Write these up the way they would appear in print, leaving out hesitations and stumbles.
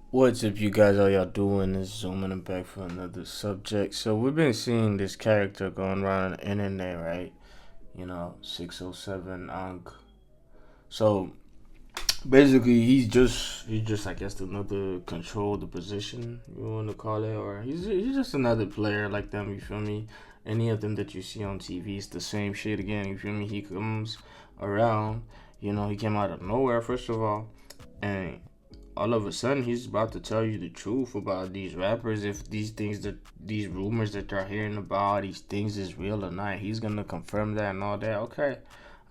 What's up, you guys? How y'all doing? This is zooming and back for another subject. So we've been seeing this character going around on the internet, right? 607 Unc. So basically, he's just I guess another control the position you want to call it, or he's just another player like them. You feel me? Any of them that you see on TV, it's the same shit again. You feel me? He comes around. He came out of nowhere first of all, and all of a sudden he's about to tell you the truth about these rappers, if these rumors that they're hearing about these things is real or not. He's gonna confirm that and all that. Okay,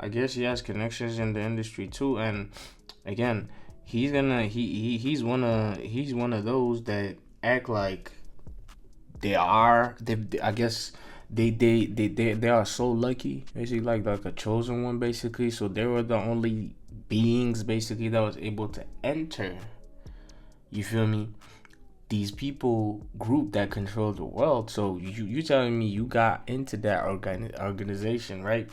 I guess he has connections in the industry too. And again, he's one of those that act like I guess they are so lucky, basically, like a chosen one, basically. So they were the only beings, basically, that was able to enter, you feel me, these people group that control the world. So you telling me you got into that organization, right?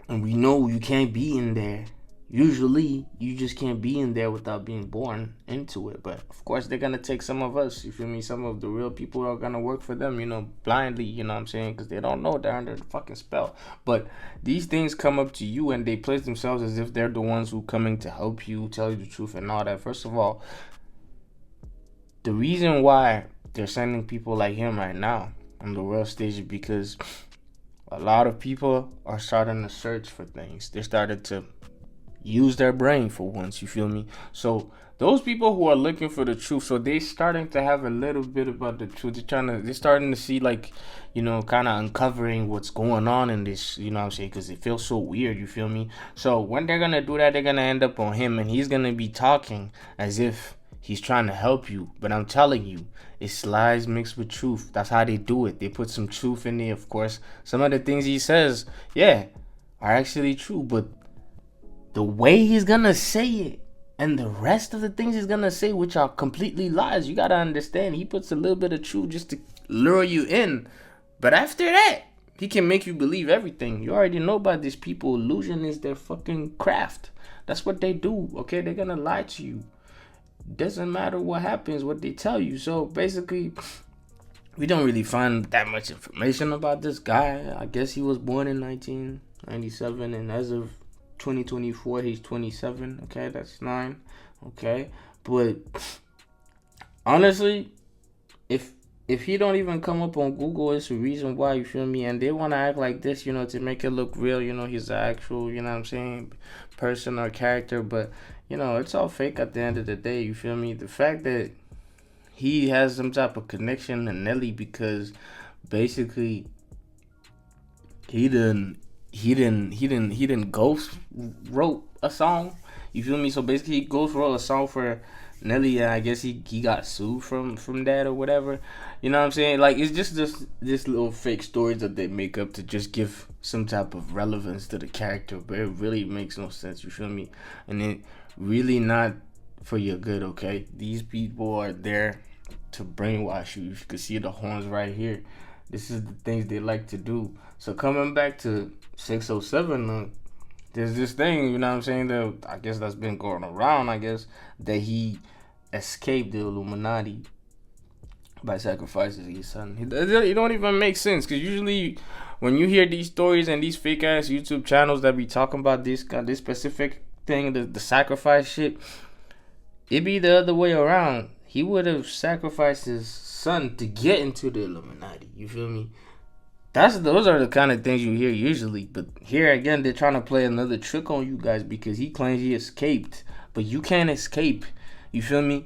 And we know you can't be in there. Usually, you just can't be in there without being born into it. But of course, they're gonna take some of us. You feel me? Some of the real people are gonna work for them. Blindly. You know what I'm saying? Because they don't know they're under the fucking spell. But these things come up to you and they place themselves as if they're the ones who coming to help you, tell you the truth, and all that. First of all, the reason why they're sending people like him right now on the world stage is because a lot of people are starting to search for things. They're starting to use their brain for once, you feel me? So those people who are looking for the truth, so they starting to have a little bit about the truth. They're starting to see, like, kind of uncovering what's going on in this, you know what I'm saying? Because it feels so weird, you feel me? So when they're gonna do that, they're gonna end up on him, and he's gonna be talking as if he's trying to help you. But I'm telling you, it's lies mixed with truth. That's how they do it. They put some truth in there, of course. Some of the things he says, yeah, are actually true, but the way he's gonna say it and the rest of the things he's gonna say, which are completely lies, you gotta understand, he puts a little bit of truth just to lure you in. But after that, he can make you believe everything. You already know about these people. Illusion is their fucking craft. That's what they do, okay? They're gonna lie to you. Doesn't matter what happens, what they tell you. So basically, we don't really find that much information about this guy. I guess he was born in 1997, and as of 2024, he's 27. Okay, that's 9. Okay, but honestly, if he don't even come up on Google, it's a reason why, you feel me? And they want to act like this, to make it look real. He's an actual, what I'm saying, person or character. But it's all fake at the end of the day. You feel me? The fact that he has some type of connection to Nelly, because basically he didn't ghost wrote a song. You feel me? So basically, he ghost wrote a song for Nelly, and I guess he got sued from that or whatever. You know what I'm saying? Like, it's just this little fake stories that they make up to just give some type of relevance to the character, but it really makes no sense. You feel me? And it really not for your good. Okay, these people are there to brainwash you. You can see the horns right here. This is the things they like to do. So coming back to 607, there's this thing, you know what I'm saying, that I guess that's been going around, I guess, that he escaped the Illuminati by sacrificing his son. It don't even make sense, because usually when you hear these stories and these fake ass YouTube channels that be talking about this specific thing, the sacrifice shit, it be the other way around. He would have sacrificed his son to get into the Illuminati. You feel me? Those are the kind of things you hear usually. But here again, they're trying to play another trick on you guys, because he claims he escaped, but you can't escape. You feel me?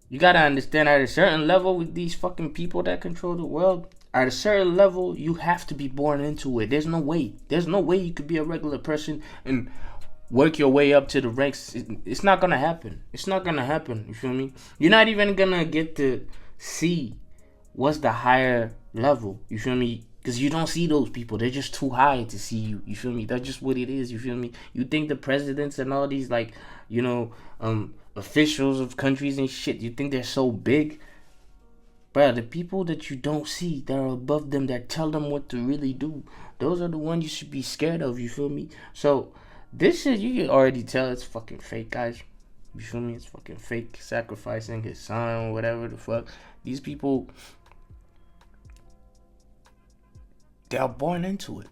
You gotta understand, at a certain level with these fucking people that control the world, at a certain level, you have to be born into it. There's no way. There's no way you could be a regular person and work your way up to the ranks. It's not gonna happen. It's not gonna happen. You feel me? You're not even gonna get to see what's the higher level. You feel me? Because you don't see those people. They're just too high to see you. You feel me? That's just what it is. You feel me? You think the presidents and all these, like, officials of countries and shit, you think they're so big? But the people that you don't see, that are above them, that tell them what to really do, those are the ones you should be scared of. You feel me? So this shit, you can already tell it's fucking fake, guys. You feel me? It's fucking fake sacrificing his son, whatever the fuck. These people, they are born into it.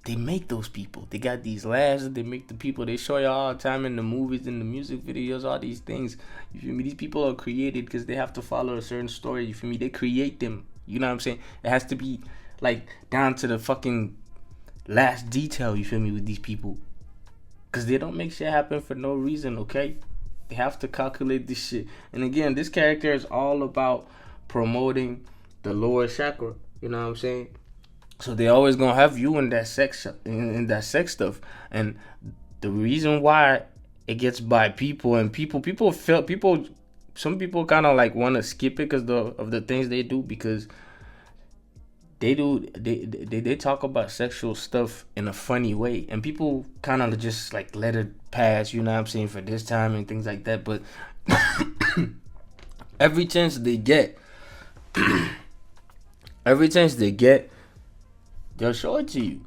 They make those people. They got these laughs that they make the people. They show you all the time in the movies, in the music videos, all these things. You feel me? These people are created because they have to follow a certain story. You feel me? They create them. You know what I'm saying? It has to be like down to the fucking last detail. You feel me? With these people, because they don't make shit happen for no reason. Okay? They have to calculate this shit. And again, this character is all about promoting the lower chakra. You know what I'm saying? So they always gonna have you in that sex stuff, and the reason why it gets by people and people feel people. Some people kind of like want to skip it because of the things they do, because they talk about sexual stuff in a funny way, and people kind of just like let it pass. You know what I'm saying, for this time and things like that. But every chance they get, every chance they get. They'll show it to you.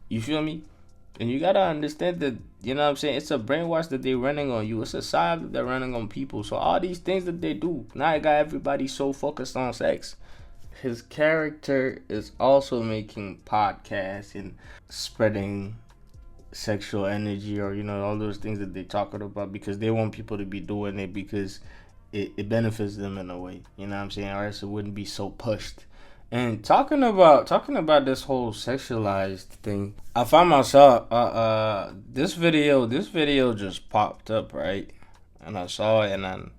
You feel me? And you gotta understand that, you know what I'm saying, it's a brainwash that they're running on you. It's a side that they're running on people. So all these things that they do, now it got everybody so focused on sex. His character is also making podcasts and spreading sexual energy, or, you know, all those things that they're talking about, because they want people to be doing it because it benefits them in a way. You know what I'm saying? Or else it wouldn't be so pushed. And talking about this whole sexualized thing, I found myself this video just popped up, right? And I saw it, and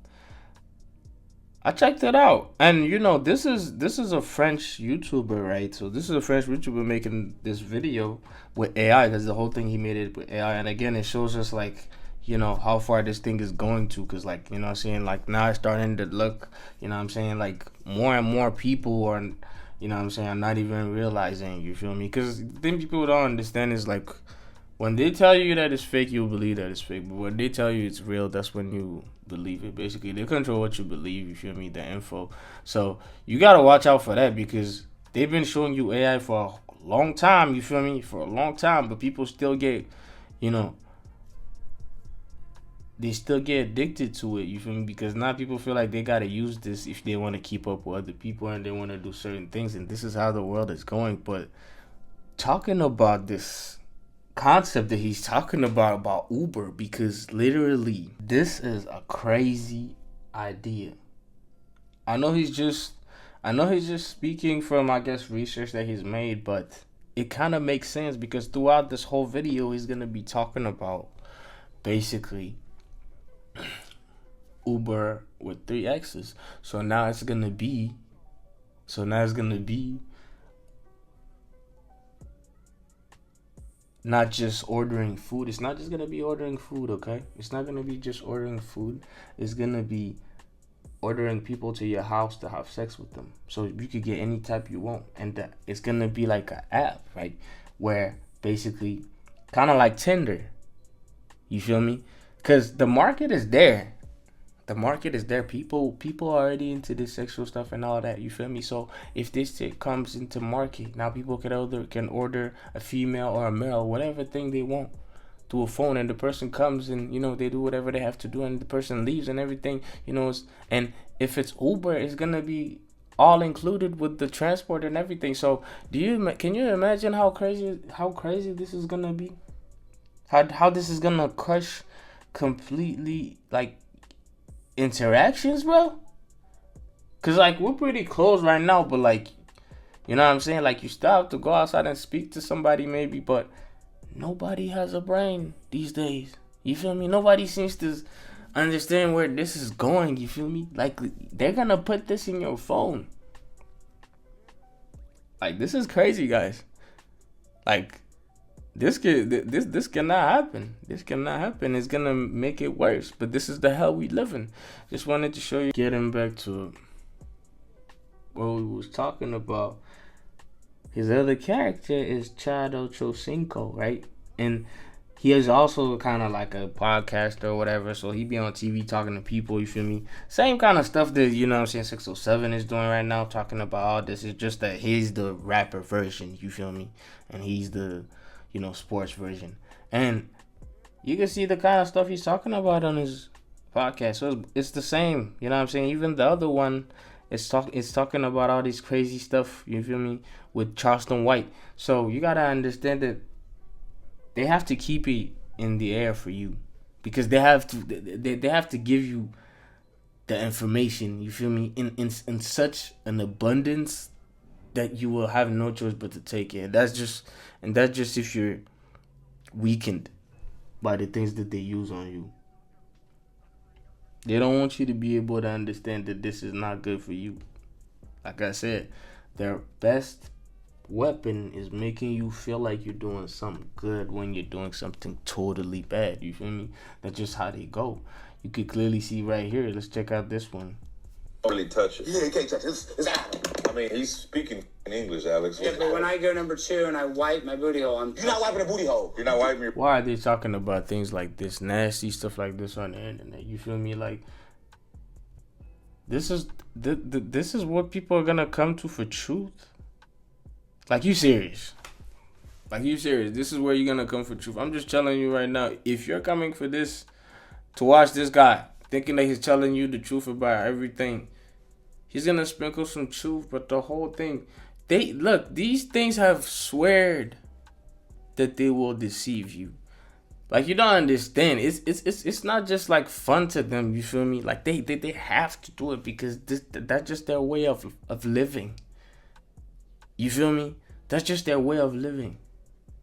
I checked it out. And you know, this is a French YouTuber, right? So this is a French YouTuber making this video with AI, because the whole thing, he made it with AI. And again, it shows us, like, you know, how far this thing is going to, because, like, you know what I'm saying, like, now it's starting to look, you know what I'm saying, like, more and more people are, you know what I'm saying, I'm not even realizing, you feel me? Because the thing people don't understand is, like, when they tell you that it's fake, you'll believe that it's fake. But when they tell you it's real, that's when you believe it. Basically, they control what you believe, you feel me, the info. So you got to watch out for that, because they've been showing you AI for a long time, you feel me, for a long time. But people still get, you know, they still get addicted to it, you feel me? Because now people feel like they gotta use this if they want to keep up with other people and they want to do certain things, and this is how the world is going. But talking about this concept that he's talking about Uber, because literally this is a crazy idea. I know he's just speaking from, I guess, research that he's made, but it kind of makes sense, because throughout this whole video he's gonna be talking about basically Uber with 3 X's. So now it's gonna be not just ordering food. It's not just gonna be ordering food, okay? It's not gonna be just ordering food. It's gonna be ordering people to your house to have sex with them. So you could get any type you want, and it's gonna be like an app, right? Where basically, kind of like Tinder. You feel me? Because the market is there. The market is there. People are already into this sexual stuff and all that. You feel me? So if this shit comes into market, now people can order a female or a male, whatever thing they want, through a phone, and the person comes and, you know, they do whatever they have to do, and the person leaves and everything, you know. And if it's Uber, it's gonna be all included with the transport and everything. So can you imagine how crazy this is gonna be? How this is gonna crush completely, like, interactions, bro? Because, like, we're pretty close right now, but, like, you know what I'm saying, like, you still have to go outside and speak to somebody maybe, but nobody has a brain these days, you feel me? Nobody seems to understand where this is going, you feel me? Like, they're gonna put this in your phone. Like, this is crazy, guys. Like, this cannot happen. This cannot happen. It's gonna make it worse. But this is the hell we live in. Just wanted to show you. Getting back to what we was talking about. His other character is Ochocinco, right? And he is also kind of like a podcaster or whatever. So he be on TV talking to people, you feel me? Same kind of stuff that, you know what I'm saying, 607 is doing right now, talking about all this. It's just that he's the rapper version, you feel me? And he's the, you know, sports version. And you can see the kind of stuff he's talking about on his podcast. So it's the same. You know what I'm saying? Even the other one it's talking about all this crazy stuff, you feel me, with Charleston White. So you gotta understand that they have to keep it in the air for you. Because they have to give you the information, you feel me, in such an abundance that you will have no choice but to take it. That's just if you're weakened by the things that they use on you. They don't want you to be able to understand that this is not good for you. Like I said, their best weapon is making you feel like you're doing something good when you're doing something totally bad. You feel me? That's just how they go. You could clearly see right here. Let's check out this one. Really touch it. Yeah, you can't touch it. It's Adam. I mean, he's speaking in English, Alex. Yeah, but when I go number 2 and I wipe my booty hole, You're not wiping the booty hole. You're not wiping your... Why are they talking about things like this, nasty stuff like this on the internet? You feel me? Like, this is what people are gonna come to for truth. Like, you serious? Like, you serious? This is where you're gonna come for truth. I'm just telling you right now. If you're coming for this, to watch this guy, thinking that he's telling you the truth about everything, he's gonna sprinkle some truth, but the whole thing, these things have sweared that they will deceive you. Like, you don't understand. It's not just like fun to them. You feel me? Like they have to do it because that's just their way of living. You feel me? That's just their way of living.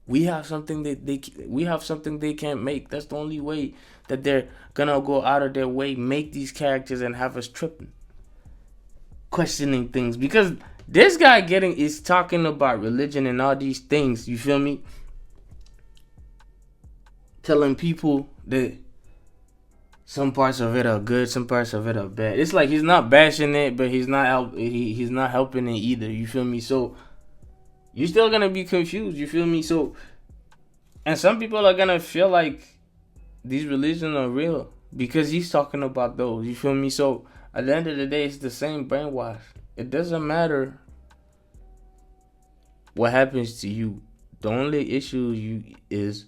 We have something they can't make. That's the only way that they're gonna go out of their way, make these characters and have us tripping, questioning things. Because this guy is talking about religion and all these things. You feel me? Telling people that some parts of it are good, some parts of it are bad. It's like he's not bashing it, but he's not helping it either. You feel me? So you're still gonna be confused. You feel me? So, and some people are gonna feel like these religions are real because he's talking about those. You feel me? So at the end of the day, it's the same brainwash. It doesn't matter what happens to you. The only issue is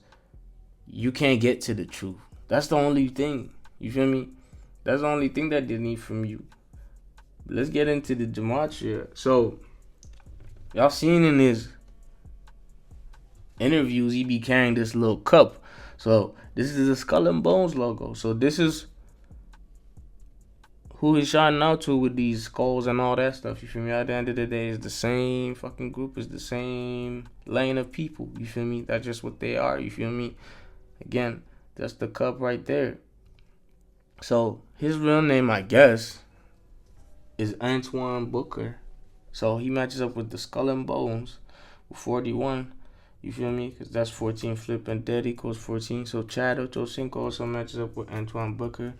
you can't get to the truth. That's the only thing. You feel me? That's the only thing that they need from you. But let's get into the gematria. So, y'all seen in his interviews, he be carrying this little cup. So, this is the Skull and Bones logo. So, this is who he's shouting out to with these skulls and all that stuff. You feel me? At the end of the day, it's the same fucking group. It's the same lane of people. You feel me? That's just what they are. You feel me? Again, that's the cup right there. So, his real name, I guess, is Antoine Booker. So, he matches up with the Skull and Bones with 41. You feel me? Because that's 14 flip and dead equals 14. So, Chad Ochocinco also matches up with Antoine Booker.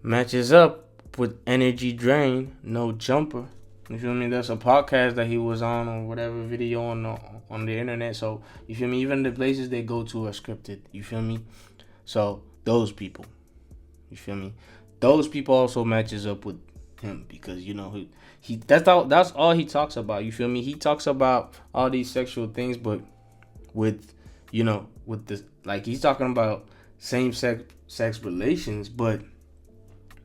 Matches up with Energy Drain, No Jumper. You feel me? That's a podcast that he was on or whatever video on the internet. So, you feel me? Even the places they go to are scripted. You feel me? So, those people. You feel me? Those people also matches up with him because, you know, that's all he talks about. You feel me? He talks about all these sexual things, but with, you know, with this, like, he's talking about same sex relations, but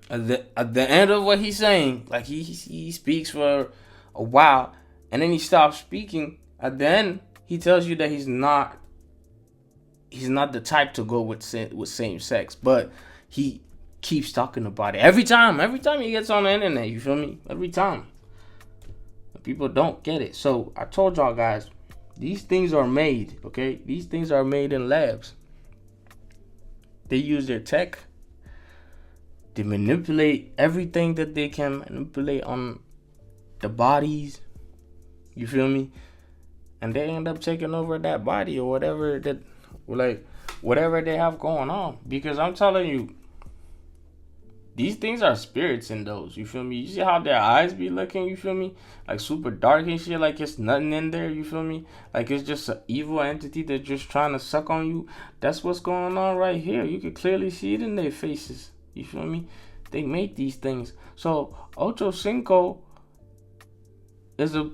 at the end of what he's saying, like he speaks for a while and then he stops speaking. At the end, he tells you that he's not the type to go with same sex, but he keeps talking about it every time he gets on the internet. You feel me? Every time. People don't get it. So I told y'all guys, these things are made, okay? These things are made in labs. They use their tech. They manipulate everything that they can manipulate on the bodies. You feel me? And they end up taking over that body or whatever they have going on. Because I'm telling you, these things are spirits in those. You feel me? You see how their eyes be looking? You feel me? Like super dark and shit. Like it's nothing in there. You feel me? Like it's just an evil entity that's just trying to suck on you. That's what's going on right here. You can clearly see it in their faces. You feel me? They make these things. So Ochocinco is a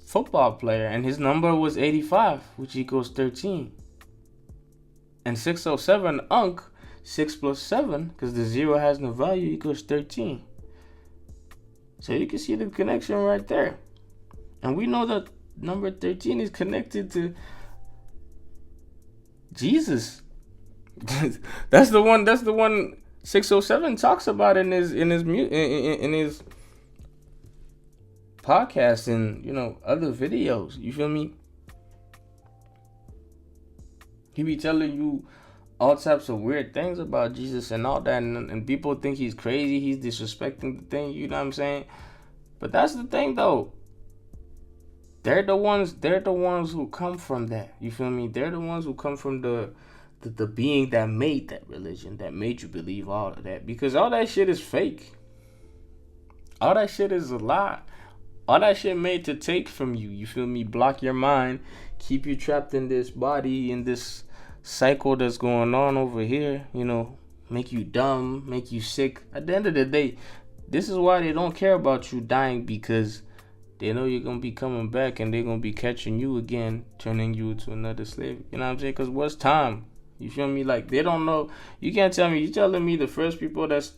football player, and his number was 85, which equals 13. And 607 Unc 6 plus 7, because the 0 has no value, equals 13. So you can see the connection right there. And we know that number 13 is connected to Jesus. That's the one 607 talks about in his podcast and, you know, other videos. You feel me? He be telling you all types of weird things about Jesus and all that, and people think he's crazy, he's disrespecting the thing, you know what I'm saying? But that's the thing though. They're the ones who come from that. You feel me? They're the ones who come from the being that made that religion, that made you believe all of that. Because all that shit is fake. All that shit is a lie. All that shit made to take from you. You feel me? Block your mind, keep you trapped in this body, in this cycle that's going on over here, you know, make you dumb, make you sick. At the end of the day, this is why they don't care about you dying, because they know you're going to be coming back and they're going to be catching you again, turning you into another slave. You know what I'm saying? Because what's time? You feel me? Like, they don't know. You can't tell me. You're telling me the first people that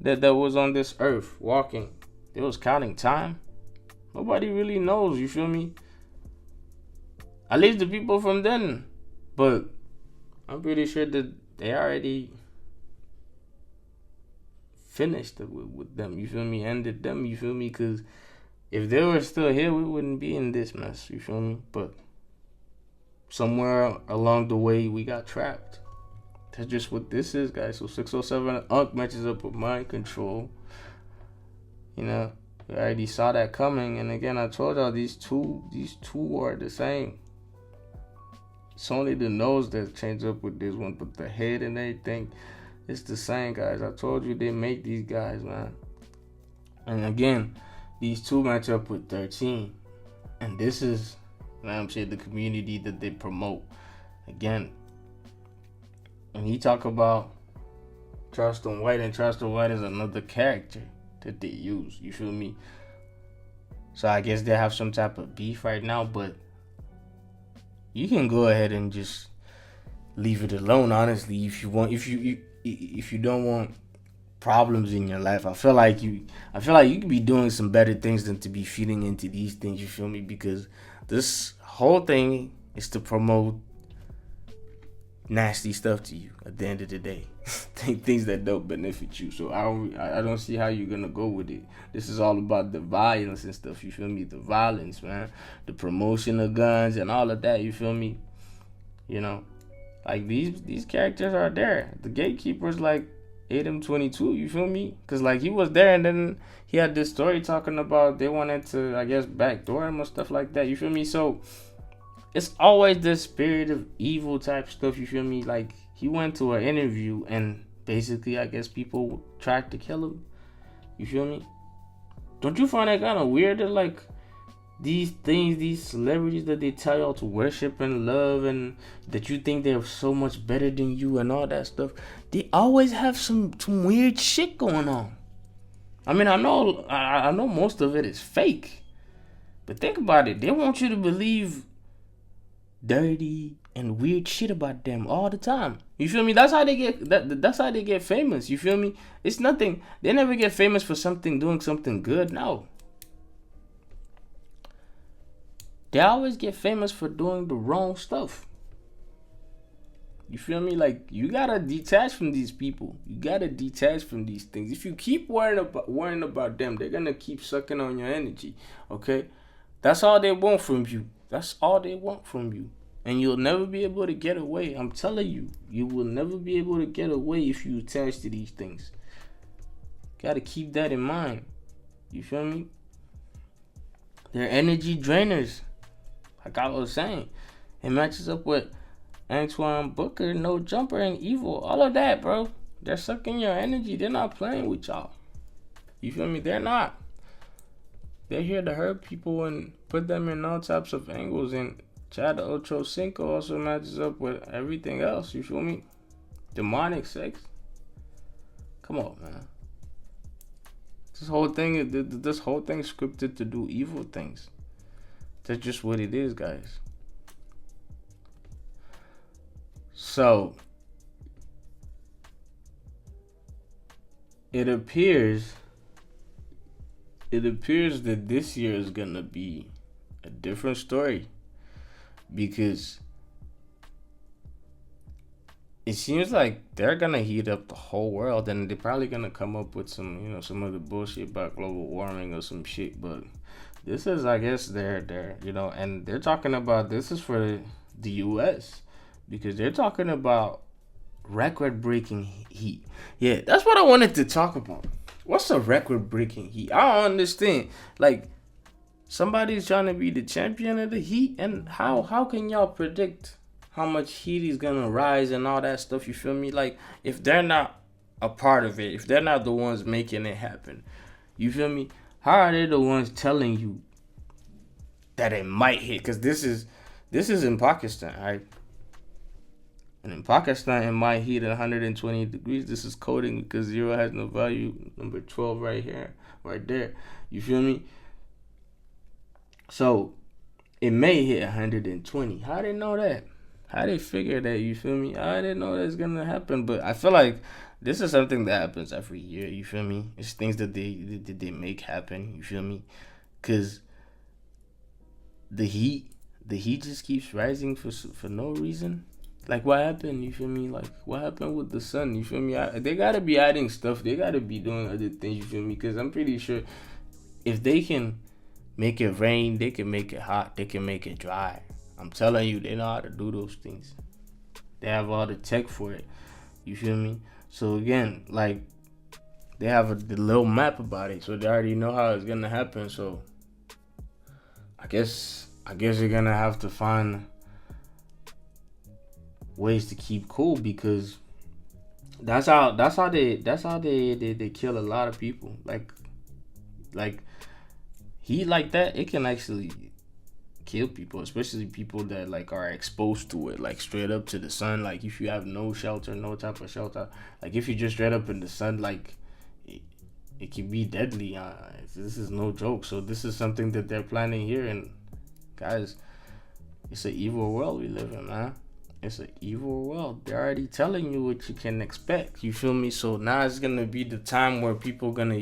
was on this earth walking, they was counting time? Nobody really knows. You feel me? At least the people from then. But I'm pretty sure that they already finished with them. You feel me? Ended them. You feel me? Because if they were still here, we wouldn't be in this mess. You feel me? But somewhere along the way, we got trapped. That's just what this is, guys. So 607 Unc matches up with mind control. You know, we already saw that coming. And again, I told y'all these two are the same. It's only the nose that changed up with this one, but the head and everything, it's the same, guys. I told you they make these guys, man. And again, these two match up with 13. And this is, you know what I'm saying, the community that they promote. Again, when he talk about Charleston White, and Charleston White is another character that they use. You feel me? So I guess they have some type of beef right now, but you can go ahead and just leave it alone, honestly, if you want. If you don't want problems in your life, I feel like you could be doing some better things than to be feeding into these things. You feel me? Because this whole thing is to promote nasty stuff to you at the end of the day. Things that don't benefit you. So I don't see how you're gonna go with it. This is all about the violence and stuff, you feel me? The violence, man. The promotion of guns and all of that, you feel me? You know, like these characters are there. The gatekeeper's like Adam 22, you feel me? Because like he was there, and then he had this story talking about they wanted to, I guess, backdoor him or stuff like that, you feel me? So it's always this spirit of evil type stuff, you feel me? Like, he went to an interview and basically, I guess, people tried to kill him. You feel me? Don't you find that kind of weird that, like, these things, these celebrities that they tell y'all to worship and love, and that you think they're so much better than you and all that stuff, they always have some weird shit going on. I mean, I know most of it is fake, but think about it. They want you to believe dirty and weird shit about them all the time. You feel me? That's how they get that's how they get famous. You feel me? It's nothing. They never get famous for doing something good. No. They always get famous for doing the wrong stuff. You feel me? Like, you gotta detach from these people. You gotta detach from these things. If you keep worrying about them, they're gonna keep sucking on your energy. Okay? That's all they want from you. That's all they want from you. And you'll never be able to get away. I'm telling you, you will never be able to get away if you attach to these things. Gotta keep that in mind. You feel me? They're energy drainers. Like I was saying, it matches up with Antoine Booker, No Jumper, and Evil. All of that, bro. They're sucking your energy. They're not playing with y'all. You feel me? They're not. They're here to hurt people and put them in all types of angles. And Chad Ochocinco also matches up with everything else. You feel me? Demonic sex. Come on, man. This whole thing is scripted to do evil things. That's just what it is, guys. So, it appears that this year is gonna be a different story because it seems like they're gonna heat up the whole world, and they're probably gonna come up with some, some other bullshit about global warming or some shit. But this is, I guess, their, and they're talking about this is for the U.S. because they're talking about record-breaking heat. Yeah, that's what I wanted to talk about. What's a record-breaking heat? I don't understand. Like, somebody's trying to be the champion of the heat, and how can y'all predict how much heat is gonna rise and all that stuff? You feel me? Like, if they're not a part of it, if they're not the ones making it happen, you feel me? How are they the ones telling you that it might hit? Because this is in Pakistan, right? And in Pakistan, it might heat 120 degrees. This is coding because 0 has no value. Number 12 right here, right there. You feel me? So, it may hit 120. How they know that? How they figure that? You feel me? I didn't know that's going to happen. But I feel like this is something that happens every year. You feel me? It's things that they make happen. You feel me? Because the heat just keeps rising for no reason. Like, what happened? You feel me? Like, what happened with the sun? You feel me? They gotta be adding stuff. They gotta be doing other things. You feel me? Because I'm pretty sure if they can make it rain, they can make it hot. They can make it dry. I'm telling you, they know how to do those things. They have all the tech for it. You feel me? So again, like, they have the little map about it, so they already know how it's gonna happen. So I guess you're gonna have to find ways to keep cool, because that's how they kill a lot of people. Like heat like that, it can actually kill people, especially people that like are exposed to it, like straight up to the sun. Like if you have no shelter, no type of shelter, like if you're just straight up in the sun, like it can be deadly. This is no joke. So this is something that they're planning here, and guys, it's an evil world we live in, man. It's an evil world. They're already telling you what you can expect. You feel me? So now it's gonna be the time where people gonna,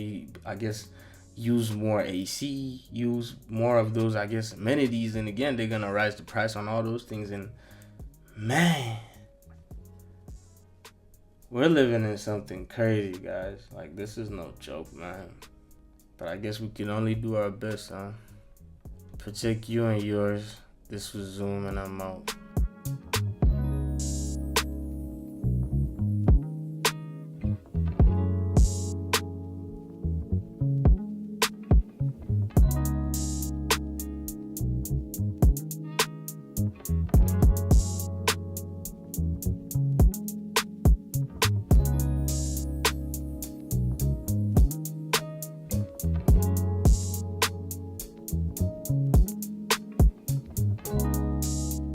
I guess, use more AC, use more of those, I guess, amenities, and again, they're gonna rise the price on all those things. And man, we're living in something crazy, guys. Like, this is no joke, man. But I guess we can only do our best, huh? Protect you and yours. This was Zoom, and I'm out.